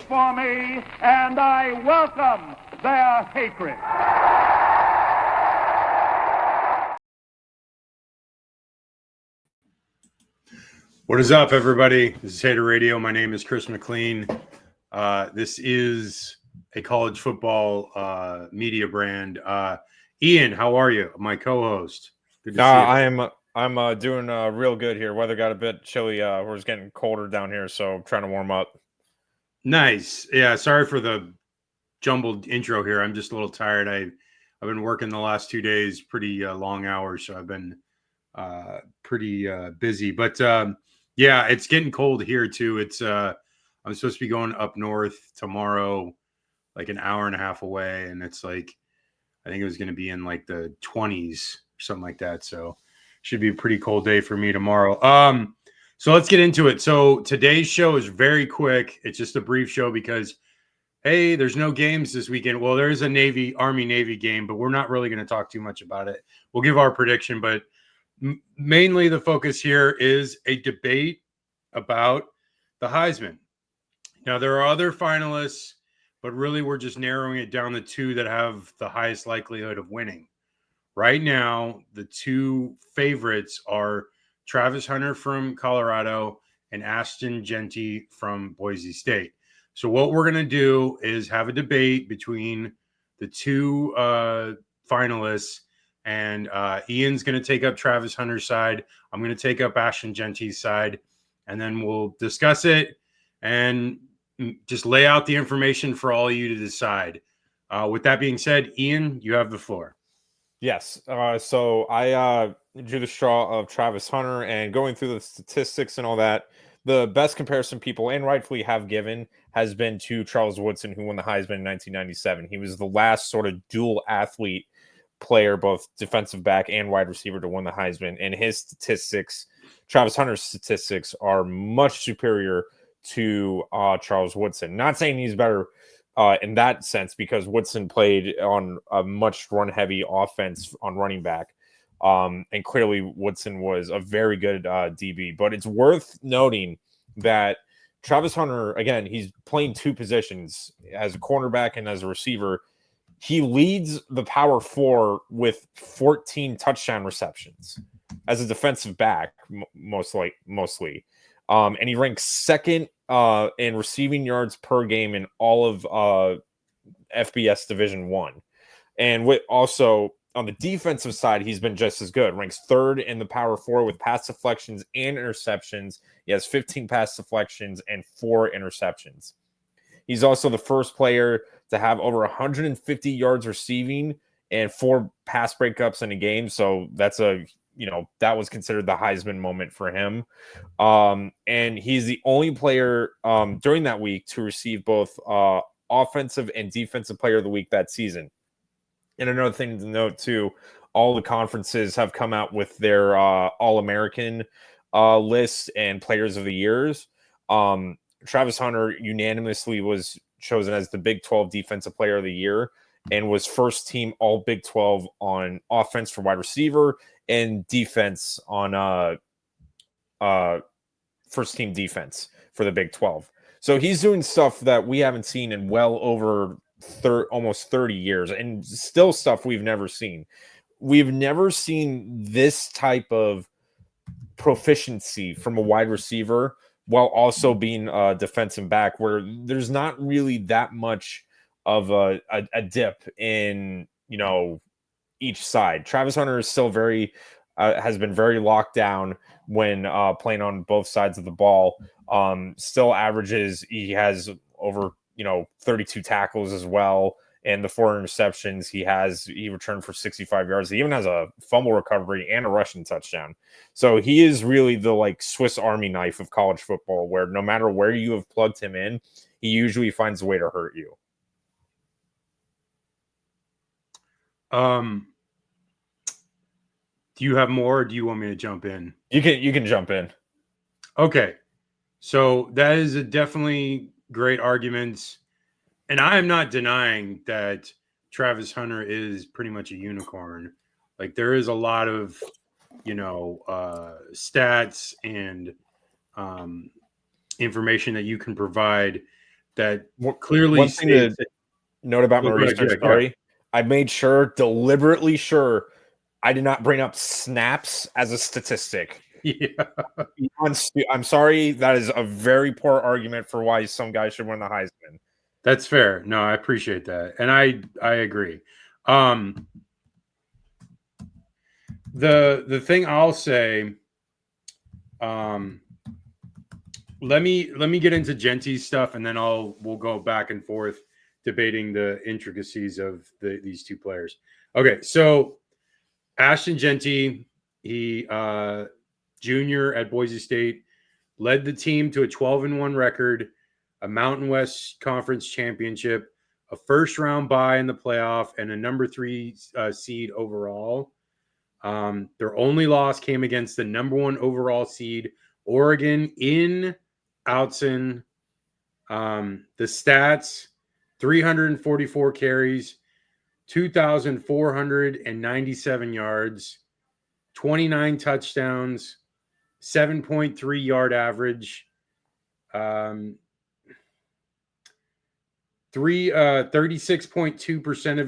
for me, and I welcome their hatred. What is up, everybody? This is Hater Radio. My name is Chris McLean. This is a college football media brand. Ian, how are you? My co-host. Good to see you. I'm doing real good here. Weather got a bit chilly. It's getting colder down here, so I'm trying to warm up. Nice. Yeah, sorry for the jumbled intro here. I'm just a little tired. I've been working the last 2 days, pretty long hours, so I've been pretty busy. But yeah, it's getting cold here too. It's I'm supposed to be going up north tomorrow, like an hour and a half away, and it's like I think it was going to be in like the 20s or something like that. So should be a pretty cold day for me tomorrow. So let's get into it. So today's show is very quick. It's just a brief show because hey, there's no games this weekend. Well, there is a Army-Navy game, but we're not really going to talk too much about it. We'll give our prediction, but mainly the focus here is a debate about the Heisman. Now, there are other finalists, but really we're just narrowing it down to two that have the highest likelihood of winning. Right now, the two favorites are Travis Hunter from Colorado and Ashton Jeanty from Boise State. So what we're going to do is have a debate between the two finalists, and Ian's going to take up Travis Hunter's side. I'm going to take up Ashton Jeanty's side, and then we'll discuss it and just lay out the information for all of you to decide. With that being said, Ian, you have the floor. Yes. So I drew the straw of Travis Hunter, and going through the statistics and all that, the best comparison people, and rightfully have given, has been to Charles Woodson, who won the Heisman in 1997. He was the last sort of dual athlete player, both defensive back and wide receiver, to win the Heisman. And his statistics, Travis Hunter's statistics, are much superior to Charles Woodson. Not saying he's better in that sense, because Woodson played on a much run-heavy offense on running back. And clearly Woodson was a very good DB. But it's worth noting that Travis Hunter, again, he's playing two positions, as a cornerback and as a receiver. He leads the Power Four with 14 touchdown receptions as a defensive back, mostly. And he ranks second in receiving yards per game in all of FBS Division I. And also on the defensive side, he's been just as good. Ranks third in the Power Four with pass deflections and interceptions. He has 15 pass deflections and 4 interceptions. He's also the first player to have over 150 yards receiving and 4 pass breakups in a game. So that's that was considered the Heisman moment for him. And he's the only player during that week to receive both offensive and defensive player of the week that season. And another thing to note too, all the conferences have come out with their All-American lists and players of the years. Travis Hunter unanimously was chosen as the Big 12 Defensive Player of the Year and was first team All Big 12 on offense for wide receiver and defense on first team defense for the Big 12. So he's doing stuff that we haven't seen in well over almost 30 years, and still stuff we've never seen. We've never seen this type of proficiency from a wide receiver while also being a defensive back, where there's not really that much of a dip in, each side. Travis Hunter is still has been very locked down when playing on both sides of the ball. Still averages, he has over 32 tackles as well, and the 4 interceptions he returned for 65 yards. He even has a fumble recovery and a rushing touchdown. So he is really the Swiss Army knife of college football, where no matter where you have plugged him in, he usually finds a way to hurt you. Do you have more, or do you want me to jump in? You can jump in. Okay. So that is a definitely great argument. And I am not denying that Travis Hunter is pretty much a unicorn. Like, there is a lot of, stats and information that you can provide that clearly one thing to note about my research. Sorry, I made sure, deliberately sure, I did not bring up snaps as a statistic. Yeah. I'm sorry. That is a very poor argument for why some guys should win the Heisman. That's fair. No, I appreciate that. And I agree. The thing I'll say, let me get into Jeanty's stuff, and then we'll go back and forth debating the intricacies of these two players. Okay, so Ashton Jeanty, he junior at Boise State, led the team to a 12-1 record, a Mountain West Conference championship, a first-round bye in the playoff, and a number 3 seed overall. Their only loss came against the number 1 overall seed, Oregon, in Outson. The stats: 344 carries, 2,497 yards, 29 touchdowns, 7.3 yard average, 36.2% of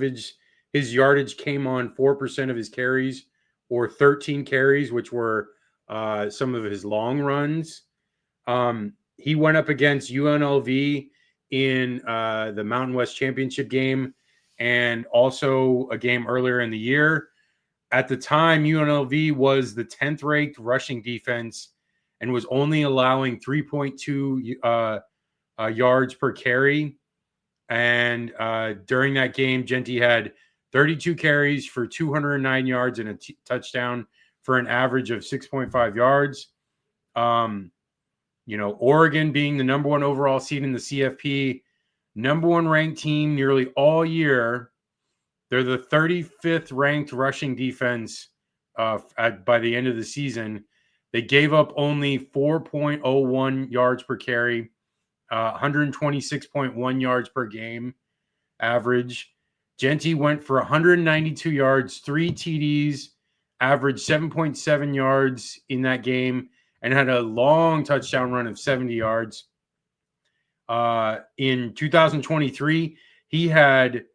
his yardage came on 4% of his carries, or 13 carries, which were some of his long runs. He went up against UNLV in the Mountain West Championship game, and also a game earlier in the year. At the time, UNLV was the 10th ranked rushing defense and was only allowing 3.2 yards per carry. And during that game, Jeanty had 32 carries for 209 yards and a touchdown for an average of 6.5 yards. Oregon being the number 1 overall seed in the CFP, number 1 ranked team nearly all year. They're the 35th ranked rushing defense by the end of the season. They gave up only 4.01 yards per carry, 126.1 yards per game average. Jeanty went for 192 yards, 3 TDs, averaged 7.7 yards in that game, and had a long touchdown run of 70 yards. In 2023, he had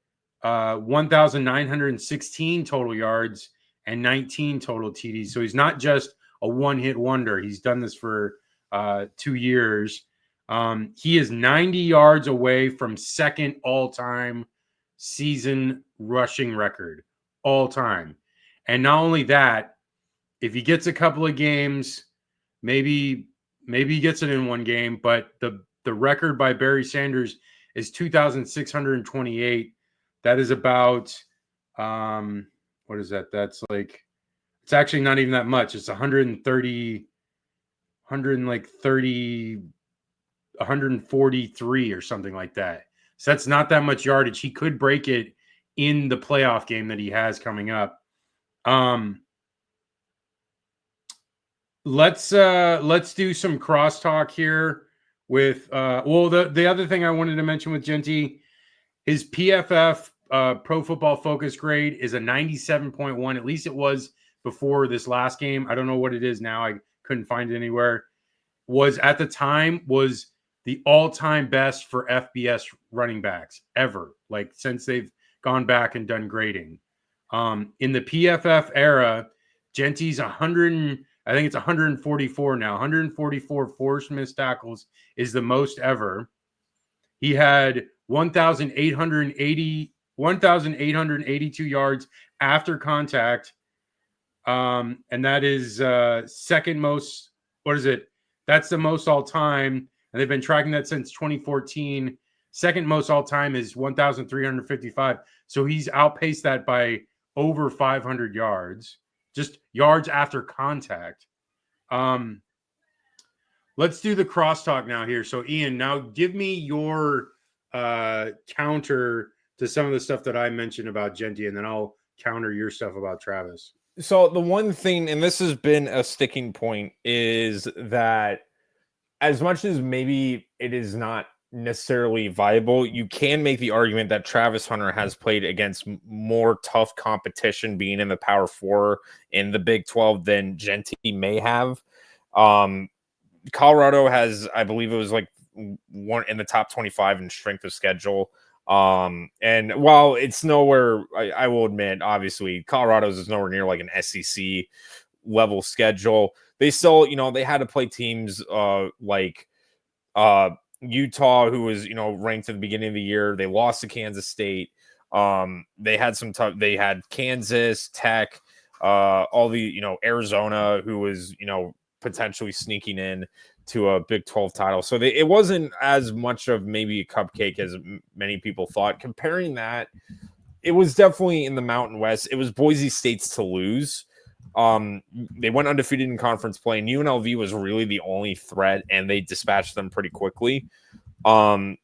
1,916 total yards and 19 total TDs. So he's not just a one-hit wonder. He's done this for 2 years. He is 90 yards away from second all-time season rushing record, all-time. And not only that, if he gets a couple of games, maybe he gets it in one game, but the record by Barry Sanders is 2,628. That is about, what is that? That's like, it's actually not even that much. It's 143 or something like that. So that's not that much yardage. He could break it in the playoff game that he has coming up. Let's do some crosstalk here with the other thing I wanted to mention with Jeanty, his PFF Pro Football Focus grade is a 97.1. At least it was before this last game. I don't know what it is now. I couldn't find it anywhere. Was at the time was the all-time best for FBS running backs ever, like since they've gone back and done grading. In the PFF era, Jeanty's 144 now. 144 forced missed tackles is the most ever. He had 1,882 yards after contact. And that is second most. What is it? That's the most all time. And they've been tracking that since 2014. Second most all time is 1,355. So he's outpaced that by over 500 yards, just yards after contact. Let's do the crosstalk now here. So Ian, now give me your counter to some of the stuff that I mentioned about Jeanty, and then I'll counter your stuff about Travis. So the one thing, and this has been a sticking point, is that as much as maybe it is not necessarily viable, you can make the argument that Travis Hunter has played against more tough competition being in the Power 4 in the Big 12 than Jeanty may have. Colorado has, I believe it was like weren't in the top 25 in strength of schedule. And while it's nowhere, I will admit, obviously, Colorado's is nowhere near like an SEC level schedule. They still, they had to play teams like Utah, who was, ranked at the beginning of the year. They lost to Kansas State. They had some tough, they had Kansas, Tech, all the, Arizona, who was, potentially sneaking in to a Big 12 title. So it wasn't as much of maybe a cupcake as many people thought. Comparing that, it was definitely in the Mountain West. It was Boise State's to lose. They went undefeated in conference play, and UNLV was really the only threat, and they dispatched them pretty quickly. So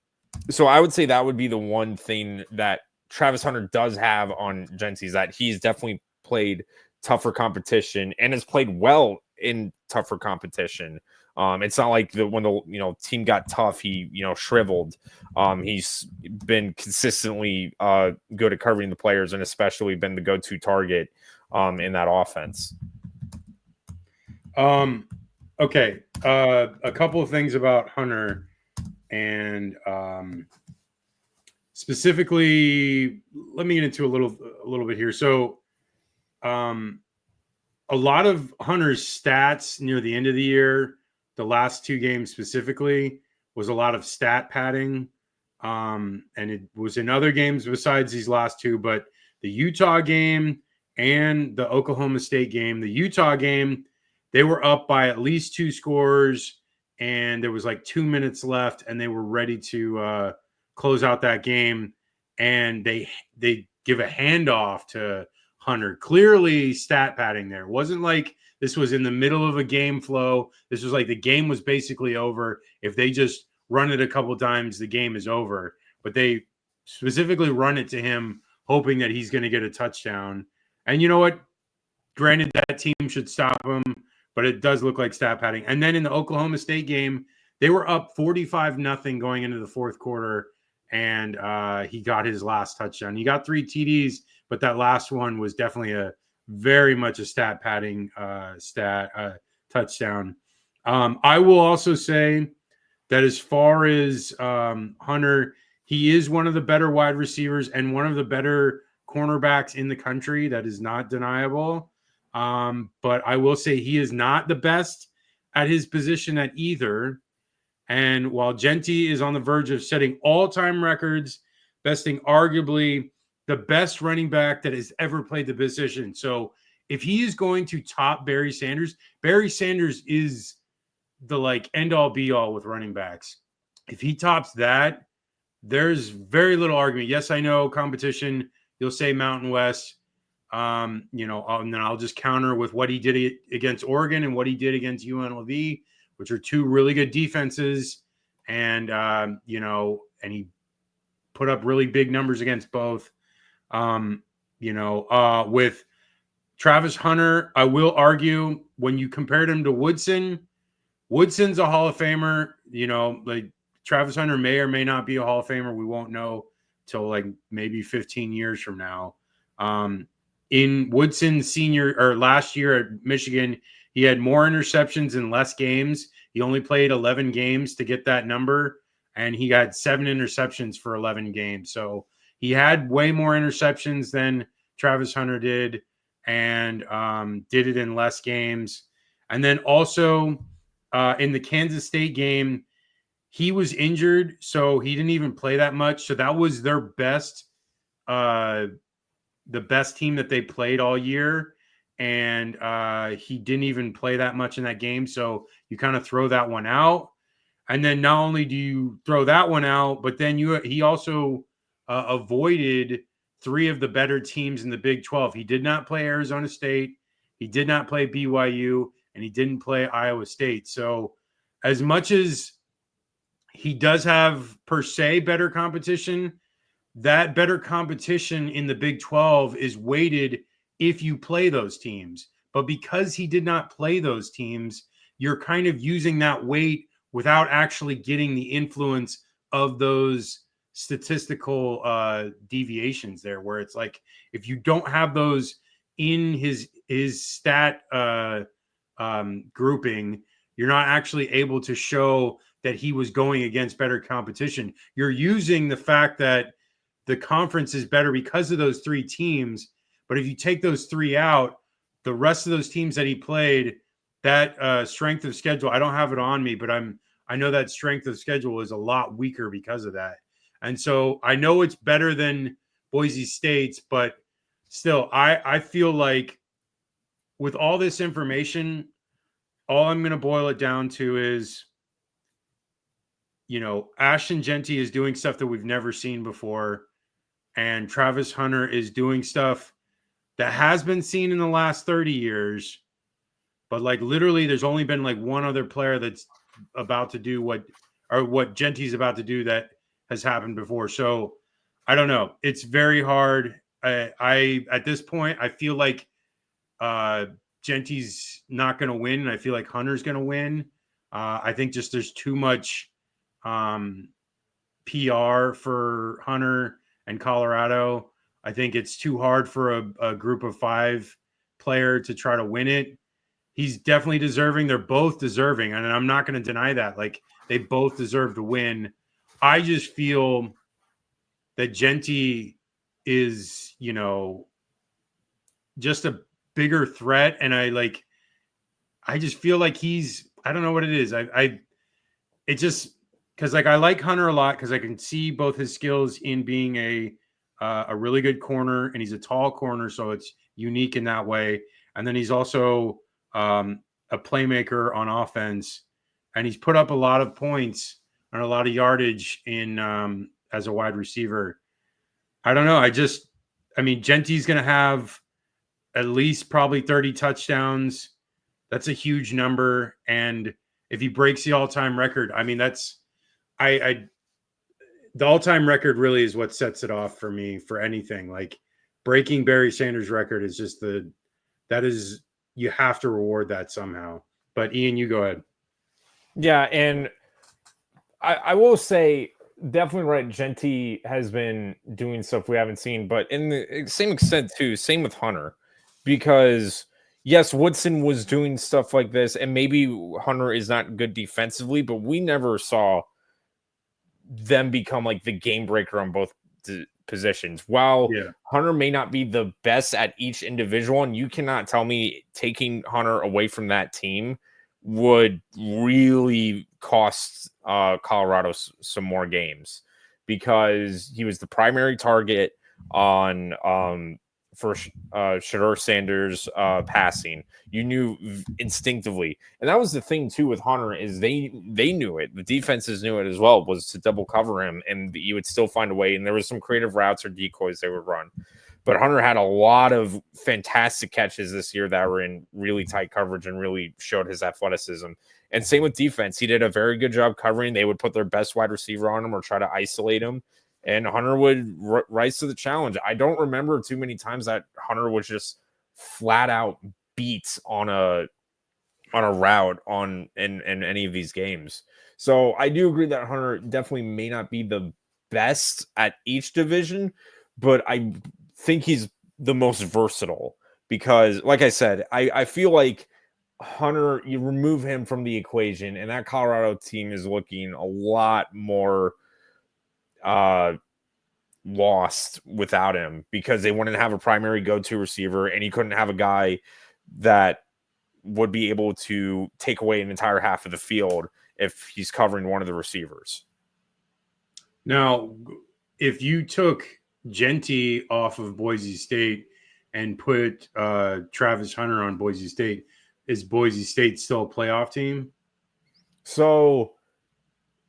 I would say that would be the one thing that Travis Hunter does have on Jeanty, is that he's definitely played tougher competition and has played well in tougher competition. It's not like when the team got tough, he shriveled. He's been consistently good at covering the players, and especially been the go-to target in that offense. Okay. A couple of things about Hunter, and specifically, let me get into a little bit here. So, a lot of Hunter's stats near the end of the year, the last two games specifically, was a lot of stat padding. And it was in other games besides these last two, but the Utah game and the Oklahoma State game. The Utah game, they were up by at least 2 scores, and there was like 2 minutes left, and they were ready to close out that game. And they give a handoff to Hunter. Clearly stat padding there. It wasn't like this was in the middle of a game flow. This was like the game was basically over. If they just run it a couple times, the game is over. But they specifically run it to him, hoping that he's going to get a touchdown. And you know what? Granted, that team should stop him, but it does look like stat padding. And then in the Oklahoma State game, they were up 45-0 going into the fourth quarter, and he got his last touchdown. He got 3 TDs, but that last one was definitely very much a stat padding touchdown. I will also say that as far as Hunter, he is one of the better wide receivers and one of the better cornerbacks in the country. That is not deniable. But I will say he is not the best at his position at either. And while Jeanty is on the verge of setting all-time records, besting arguably the best running back that has ever played the position. So if he is going to top Barry Sanders is the like end-all be-all with running backs. If he tops that, there's very little argument. Yes, I know competition. You'll say Mountain West. And then I'll just counter with what he did against Oregon and what he did against UNLV, which are 2 really good defenses. And, and he put up really big numbers against both. With Travis Hunter, I will argue when you compared him to Woodson's a Hall of Famer. Like Travis Hunter may or may not be a Hall of Famer. We won't know till like maybe 15 years from now. In Woodson's senior or last year at Michigan, he had more interceptions in less games. He only played 11 games to get that number, and he got 7 interceptions for 11 games. So he had way more interceptions than Travis Hunter did, and did it in less games. And then also in the Kansas State game, he was injured, so he didn't even play that much. So that was their best the best team that they played all year, and he didn't even play that much in that game. So you kind of throw that one out, and then not only do you throw that one out, but then he also avoided 3 of the better teams in the Big 12. He did not play Arizona State, he did not play BYU, and he didn't play Iowa State. So as much as he does have per se better competition, that better competition in the Big 12 is weighted if you play those teams. But because he did not play those teams, you're kind of using that weight without actually getting the influence of those statistical deviations there, where it's like if you don't have those in his stat grouping, you're not actually able to show that he was going against better competition. You're using the fact that the conference is better because of those 3 teams. But if you take those 3 out, the rest of those teams that he played, that strength of schedule, I don't have it on me, but I know that strength of schedule is a lot weaker because of that. And so I know it's better than Boise State's, but still, I feel like with all this information, all I'm going to boil it down to is, Ashton Jeanty is doing stuff that we've never seen before, and Travis Hunter is doing stuff that has been seen in the last 30 years, but like literally there's only been like one other player that's about to do what Jeanty's about to do that has happened before. So I don't know. It's very hard. I at this point, I feel like Jeanty's not going to win, and I feel like Hunter's going to win. I think just there's too much PR for Hunter and Colorado. I think it's too hard for a group of 5 player to try to win it. He's definitely deserving. They're both deserving, and I'm not going to deny that. Like, they both deserve to win. I just feel that Jeanty is, just a bigger threat, and I just feel like I don't know what it is. It just, because I like Hunter a lot because I can see both his skills in being a really good corner, and he's a tall corner, so it's unique in that way. And then he's also a playmaker on offense, and he's put up a lot of points and a lot of yardage in as a wide receiver. I don't know. Jeanty's going to have at least probably 30 touchdowns. That's a huge number, and if he breaks the all-time record, that's the all-time record really is what sets it off for me for anything. Like, breaking Barry Sanders' record is just you have to reward that somehow. But Ian, you go ahead. Yeah, and I will say definitely right. Jeanty has been doing stuff we haven't seen, but in the same extent too, same with Hunter, because yes, Woodson was doing stuff like this, and maybe Hunter is not good defensively, but we never saw them become like the game breaker on both positions. While Hunter may not be the best at each individual, and you cannot tell me taking Hunter away from that team would really cost Colorado some more games, because he was the primary target on for Shedeur Sanders passing. You knew instinctively, and that was the thing too with Hunter, is they knew it. The defenses knew it as well, was to double cover him, and you would still find a way. And there was some creative routes or decoys they would run. But Hunter had a lot of fantastic catches this year that were in really tight coverage and really showed his athleticism. And same with defense. He did a very good job covering. They would put their best wide receiver on him or try to isolate him, and Hunter would rise to the challenge. I don't remember too many times that Hunter was just flat out beat on a route in any of these games. So I do agree that Hunter definitely may not be the best at each division, but I think he's the most versatile, because like I said, I feel like Hunter, you remove him from the equation, and that Colorado team is looking a lot more lost without him, because they wouldn't have a primary go-to receiver, and you couldn't have a guy that would be able to take away an entire half of the field if he's covering one of the receivers. Now, if you took Jeanty off of Boise State and put Travis Hunter on Boise State, is Boise State still a playoff team? So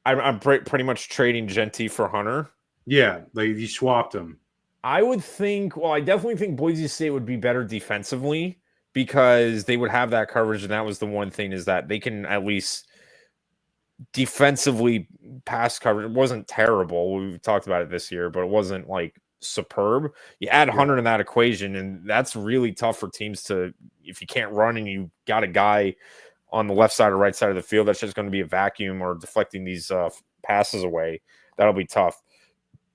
I'm pretty much trading Jeanty for Hunter. Yeah, like you swapped them. I definitely think Boise State would be better defensively, because they would have that coverage, and that was the one thing, is that they can at least defensively pass coverage. It wasn't terrible. We've talked about it this year, but it wasn't like superb. You add Hunter in that equation, and that's really tough for teams to, if you can't run and you got a guy on the left side or right side of the field that's just going to be a vacuum or deflecting these passes away, that'll be tough.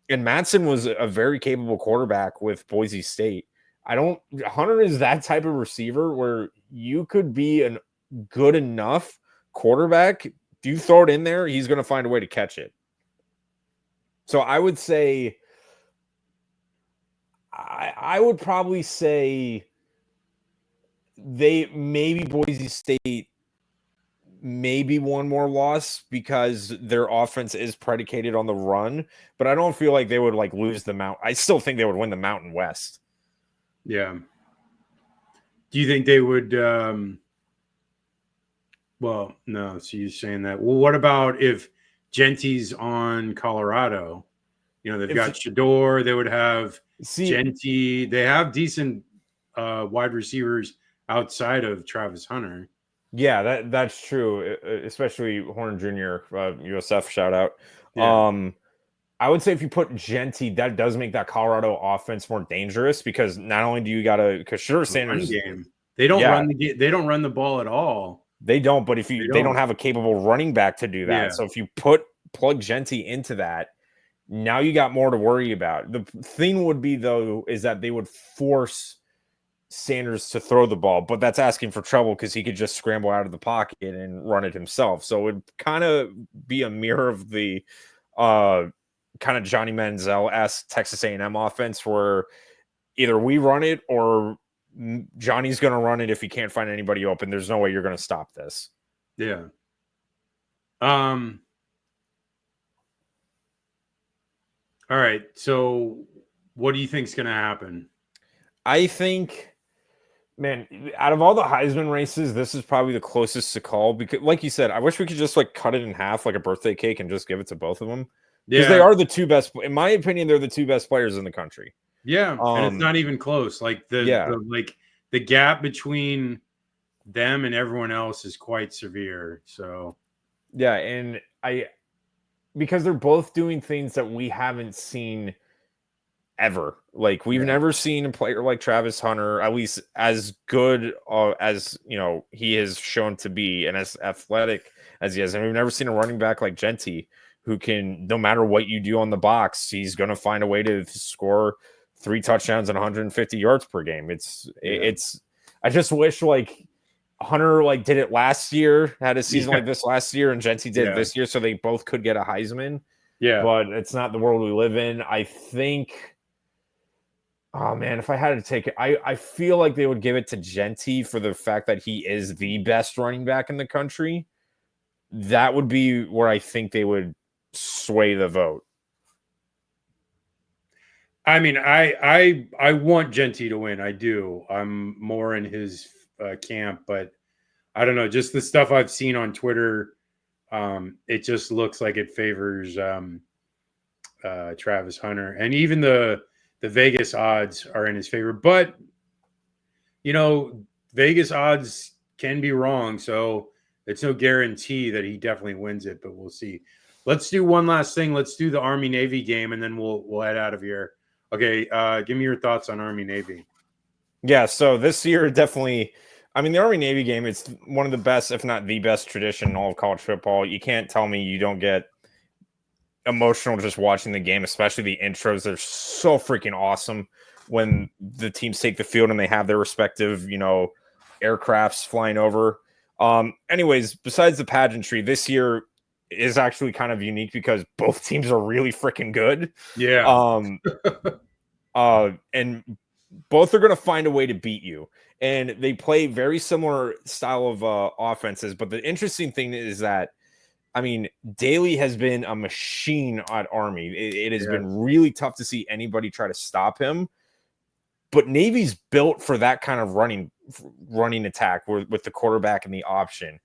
And Matson was a very capable quarterback with Boise State. Hunter is that type of receiver where you could be a good enough quarterback you throw it in there, he's going to find a way to catch it. So I would say, I would probably say maybe Boise State, maybe one more loss because their offense is predicated on the run, but I don't feel like they would like lose the Mount. I still think they would win the Mountain West. Yeah. Do you think they would? Well, no. So you're saying that. Well, what about if Jeanty's on Colorado? You know, they've got Shador. They would have Jeanty. They have decent wide receivers outside of Travis Hunter. Yeah, that's true, especially Horn Jr., USF shout out. Yeah. I would say if you put Jeanty, that does make that Colorado offense more dangerous because not only do you got to, because Shedeur Sanders game, they don't run the ball at all. They don't, but if they don't have a capable running back to do that. Yeah. So if you plug Jeanty into that, now you got more to worry about. The thing would be though is that they would force Sanders to throw the ball, but that's asking for trouble because he could just scramble out of the pocket and run it himself. So it would kind of be a mirror of the kind of Johnny Manziel-esque Texas A&M offense where either we run it or Johnny's going to run it if he can't find anybody open. There's no way you're going to stop this. Yeah. All right. So what do you think is going to happen? I think, man, out of all the Heisman races, this is probably the closest to call because, like you said, I wish we could just like cut it in half like a birthday cake and just give it to both of them. Because they are the two best, in my opinion, they're the two best players in the country. Yeah, and it's not even close. Like the gap between them and everyone else is quite severe. So yeah, and because they're both doing things that we haven't seen ever. Like we've never seen a player like Travis Hunter, at least as good as he has shown to be, and as athletic as he is. And we've never seen a running back like Jeanty, who can, no matter what you do on the box, he's going to find a way to score 3 touchdowns and 150 yards per game. I just wish like Hunter like did it last year, had a season like this last year, and Jeanty did it this year, so they both could get a Heisman. Yeah, but it's not the world we live in. I think, oh man, if I had to take it, I feel like they would give it to Jeanty for the fact that he is the best running back in the country. That would be where I think they would sway the vote. I mean, I want Jeanty to win. I do. I'm more in his camp, but I don't know. Just the stuff I've seen on Twitter, it just looks like it favors Travis Hunter, and even the Vegas odds are in his favor. But Vegas odds can be wrong, so it's no guarantee that he definitely wins it. But we'll see. Let's do one last thing. Let's do the Army-Navy game, and then we'll head out of here. Okay, give me your thoughts on Army-Navy. Yeah, so this year definitely, I mean, the Army-Navy game, it's one of the best, if not the best tradition in all of college football. You can't tell me you don't get emotional just watching the game, especially the intros. They're so freaking awesome when the teams take the field and they have their respective, aircrafts flying over. Anyways, besides the pageantry, this year is actually kind of unique because both teams are really freaking good. Yeah. And both are going to find a way to beat you. And they play very similar style of offenses. But the interesting thing is that, I mean, Daly has been a machine at Army. It has been really tough to see anybody try to stop him. But Navy's built for that kind of running attack with the quarterback and the option.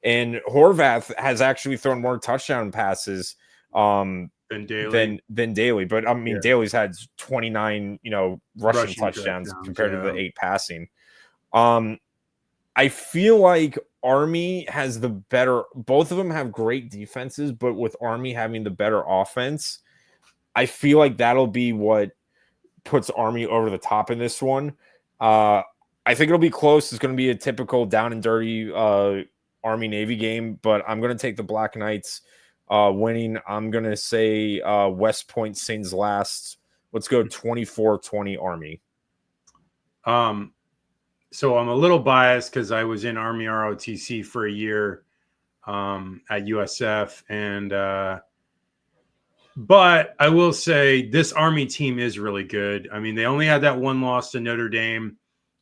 And Horvath has actually thrown more touchdown passes than Daly. But I mean, Daly's had 29, rushing touchdowns compared to the 8 passing. I feel like Army has the better, both of them have great defenses, but with Army having the better offense, I feel like that'll be what puts Army over the top in this one. I think it'll be close. It's going to be a typical down and dirty Army-Navy game, but I'm going to take the Black Knights winning. I'm going to say West Point sings last. Let's go 24-20 Army. So I'm a little biased because I was in Army ROTC for a year. at USF. And but I will say this Army team is really good. I mean, they only had that one loss to Notre Dame,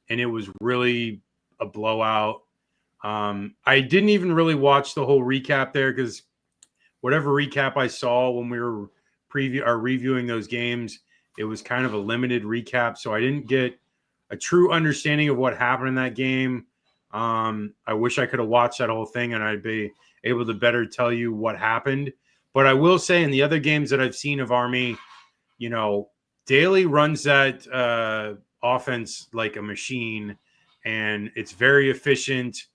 and it was really a blowout. I didn't even really watch the whole recap there because whatever recap I saw when we were reviewing those games, it was kind of a limited recap, so I didn't get a true understanding of what happened in that game. I wish I could have watched that whole thing and I'd be able to better tell you what happened. But I will say in the other games that I've seen of Army, Daly runs that offense like a machine, and it's very efficient.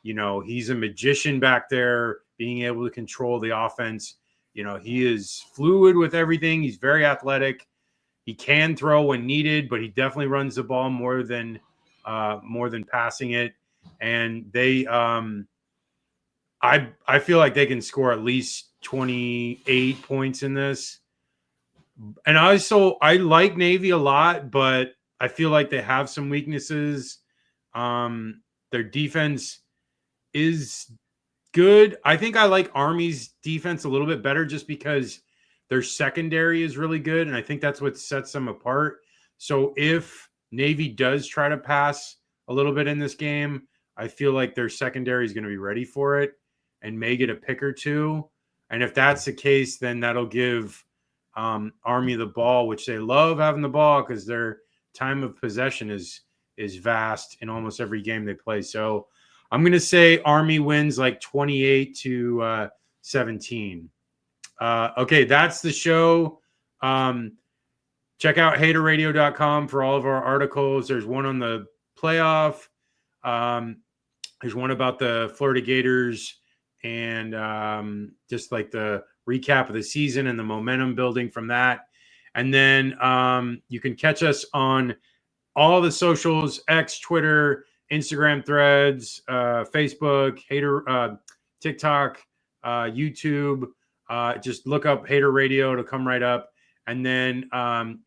He's a magician back there, being able to control the offense. He is fluid with everything. He's very athletic. He can throw when needed, but he definitely runs the ball more than passing it. And they, I feel like they can score at least 28 points in this. And I like Navy a lot, but I feel like they have some weaknesses. Their defense is good. I think I like Army's defense a little bit better just because their secondary is really good, and I think that's what sets them apart. So if Navy does try to pass a little bit in this game, I feel like their secondary is going to be ready for it and may get a pick or two. And if that's the case, then that'll give Army the ball, which they love having the ball because their time of possession is vast in almost every game they play. So I'm going to say Army wins like 28-17. Okay, that's the show. Check out haterradio.com for all of our articles. There's one on the playoff. There's one about the Florida Gators and just like the recap of the season and the momentum building from that. And then you can catch us on all the socials, X, Twitter, Instagram, Threads, Facebook, TikTok, YouTube. Just look up Hater Radio to come right up. And then,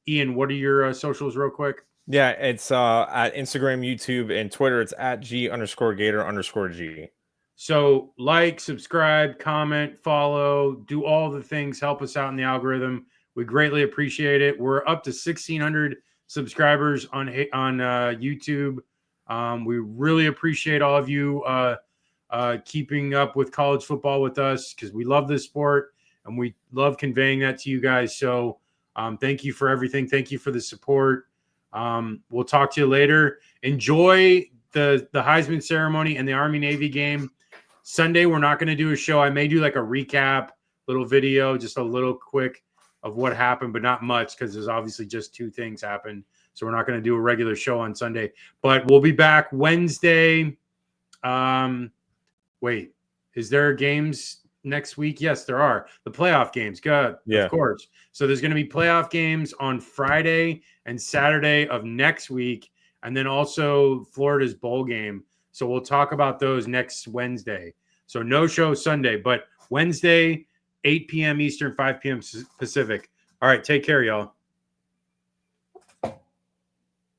Ian, what are your socials real quick? Yeah, it's at Instagram, YouTube, and Twitter. It's at G_Gator_G. So like, subscribe, comment, follow, do all the things, help us out in the algorithm. We greatly appreciate it. We're up to 1,600 subscribers on YouTube. We really appreciate all of you keeping up with college football with us because we love this sport and we love conveying that to you guys. So thank you for everything. Thank you for the support. We'll talk to you later. Enjoy the Heisman ceremony and the Army-Navy game. Sunday, we're not going to do a show. I may do like a recap, little video, just a little quick of what happened, but not much because there's obviously just two things happened. So we're not going to do a regular show on Sunday. But we'll be back Wednesday. Wait, is there games next week? Yes, there are. The playoff games. Good. Yeah. Of course. So there's going to be playoff games on Friday and Saturday of next week. And then also Florida's bowl game. So we'll talk about those next Wednesday. So no show Sunday, but Wednesday, 8 p.m. Eastern, 5 p.m. Pacific. All right. Take care, y'all.